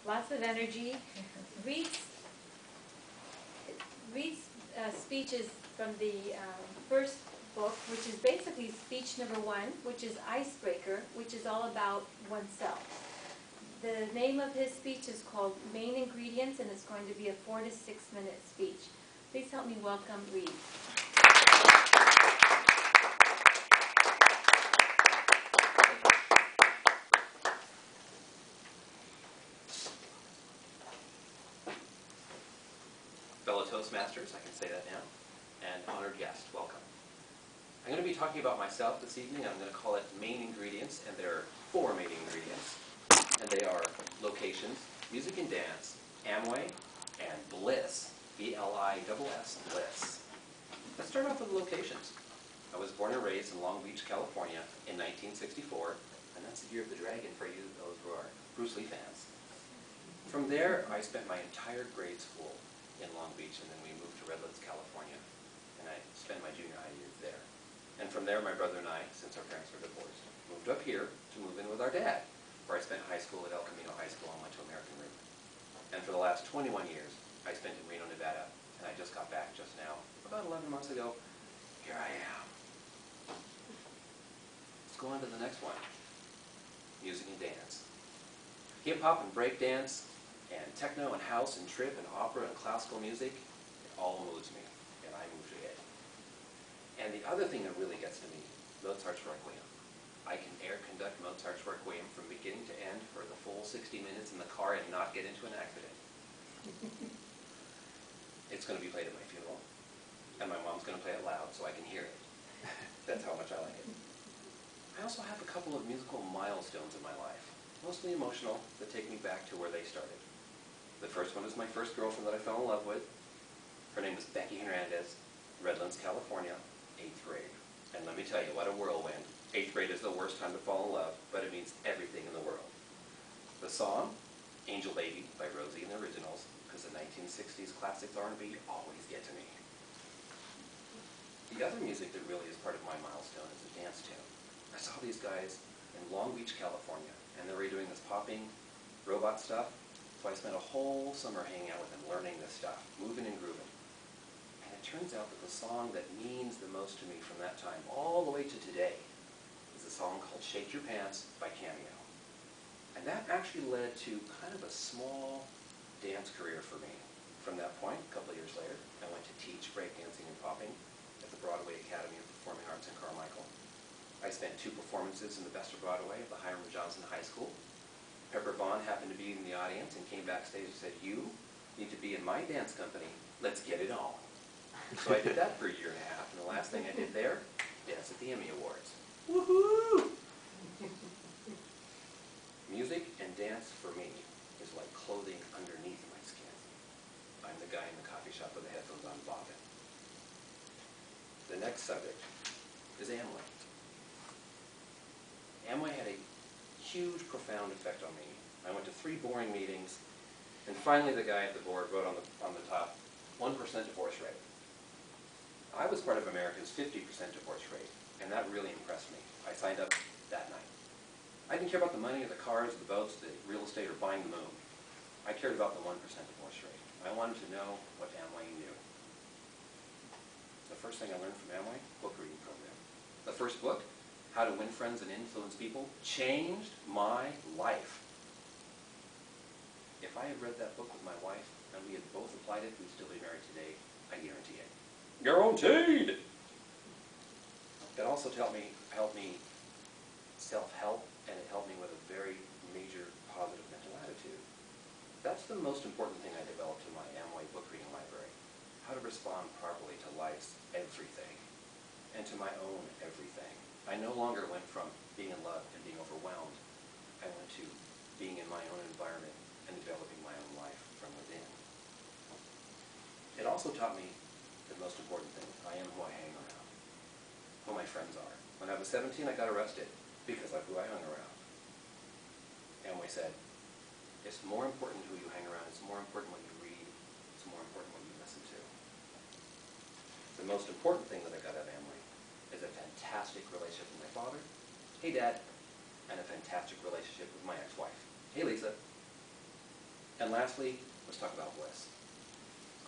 lots of energy. Reads speeches from the first book, which is basically speech number 1, which is Icebreaker, which is all about oneself. The name of his speech is called Main Ingredients, and it's going to be a 4 to 6 minute speech. Please help me welcome Reed. Fellow Toastmasters, I can say that now, and honored guest, welcome. I'm going to be talking about myself this evening. I'm going to call it Main Ingredients, and there are 4 main ingredients, and they are locations, music and dance, Amway, and Bliss, B-L-I-S-S, Bliss. Let's start off with locations. I was born and raised in Long Beach, California in 1964, and that's the year of the dragon for you, those who are Bruce Lee fans. From there, I spent my entire grade school in Long Beach, and then we moved to Redlands, California, and I spent my junior high years there. And from there, my brother and I, since our parents were divorced, moved up here to move in with our dad, where I spent high school at El Camino High School and went to American Root. And for the last 21 years, I spent in Reno, Nevada, and I just got back just now, about 11 months ago. Here I am. Let's go on to the next one. Music and dance. Hip-hop and breakdance, and techno and house and trip and opera and classical music, it all moves me, and I move to it. And the other thing that really gets to me, Mozart's Requiem. I can air conduct Mozart's Requiem from beginning to end for the full 60 minutes in the car and not get into an accident. It's going to be played at my funeral, and my mom's going to play it loud so I can hear it. That's how much I like it. I also have a couple of musical milestones in my life, mostly emotional, that take me back to where they started. The first one is my first girlfriend that I fell in love with. Her name is Becky Hernandez, Redlands, California, 8th grade. And let me tell you, what a whirlwind. 8th grade is the worst time to fall in love, but it means everything in the world. The song, Angel Baby by Rosie and the Originals, because the 1960s classics R&B always get to me. The other music that really is part of my milestone is a dance tune. I saw these guys in Long Beach, California, and they were doing this popping robot stuff. So I spent a whole summer hanging out with them, learning this stuff, moving and grooving. And it turns out that the song that means the most to me from that time all the way to today is a song called Shake Your Pants by Cameo. And that actually led to kind of a small dance career for me. From that point, a couple of years later, I went to teach breakdancing and popping at the Broadway Academy of Performing Arts in Carmichael. I spent 2 performances in the Best of Broadway at the Hiram Johnson High School. Pepper Vaughn happened to be in the audience and came backstage and said, "You need to be in my dance company. Let's get it on." So I did that for a year and a half, and the last thing I did there, dance at the Emmy Awards. Woohoo! Music and dance for me is like clothing underneath my skin. I'm the guy in the coffee shop with the headphones on bobbing. The next subject is Amway. Amway had a huge, profound effect on me. I went to 3 boring meetings, and finally the guy at the board wrote on the top, 1% divorce rate. I was part of America's 50% divorce rate, and that really impressed me. I signed up that night. I didn't care about the money or the cars, the boats, the real estate, or buying the moon. I cared about the 1% divorce rate. I wanted to know what Amway knew. The first thing I learned from Amway, book reading program. The first book, How to Win Friends and Influence People, changed my life. If I had read that book with my wife and we had both applied it, we'd still be married today. I guarantee it. Guaranteed! It also helped me self-help, and it helped me with a very major positive mental attitude. That's the most important thing I developed in my Amway book reading library. How to respond properly to life's everything, and to my own everything. I no longer went from being in love and being overwhelmed. I went to being in my own environment and developing my own life from within. It also taught me the most important thing. I am who I hang around, who my friends are. When I was 17, I got arrested because of who I hung around. Amway said, it's more important who you hang around, it's more important what you read, it's more important what you listen to. The most important thing that I got out of Amway is a fantastic relationship with my father, hey Dad, and a fantastic relationship with my ex-wife, hey Lisa. And lastly, let's talk about bliss.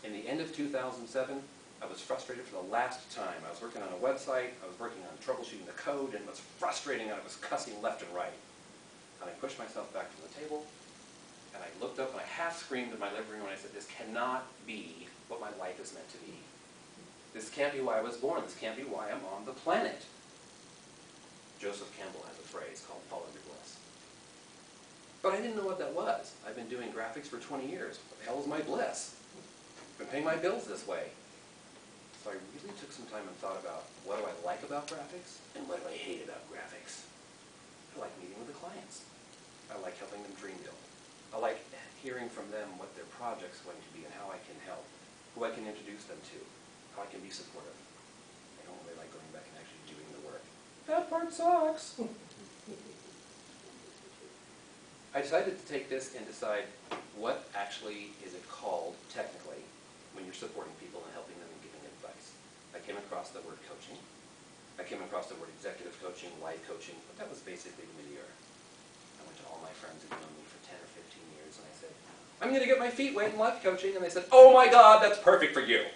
In the end of 2007, I was frustrated for the last time. I was working on a website, I was working on troubleshooting the code, and it was frustrating, and I was cussing left and right. And I pushed myself back from the table, and I looked up and I half screamed in my living room and I said, this cannot be what my life is meant to be. This can't be why I was born. This can't be why I'm on the planet. Joseph Campbell has a phrase called follow your bliss. But I didn't know what that was. I've been doing graphics for 20 years. What the hell is my bliss? I've been paying my bills this way. So I really took some time and thought about what do I like about graphics and what do I hate about graphics. I like meeting with the clients. I like helping them dream build. I like hearing from them what their project's going to be and how I can help, who I can introduce them to, how I can be supportive. I don't really like going back and actually doing the work. That part sucks. I decided to take this and decide what actually is it called technically when you're supporting people and helping them and giving advice. I came across the word coaching. I came across the word executive coaching, life coaching, but that was basically the meteor. I went to all my friends who'd known me for 10 or 15 years and I said, I'm going to get my feet wet in life coaching. And they said, oh my God, that's perfect for you.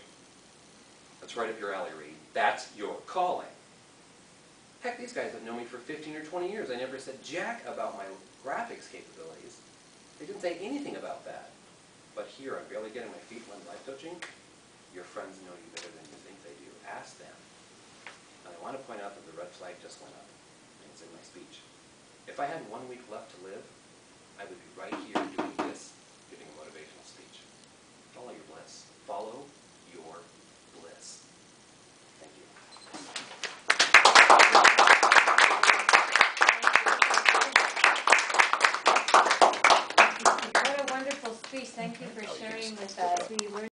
That's right up your alley, Reed. That's your calling. Heck, these guys have known me for 15 or 20 years. I never said jack about my graphics capabilities. They didn't say anything about that. But here, I'm barely getting my feet wet in life coaching. Your friends know you better than you think they do. Ask them. And I want to point out that the red flag just went up. And it's in my speech. If I had 1 week left to live, I would be right here doing this, giving a motivational speech. Follow your bliss. Follow your bliss. Thank you. What a wonderful speech. Thank you for sharing with us. We learned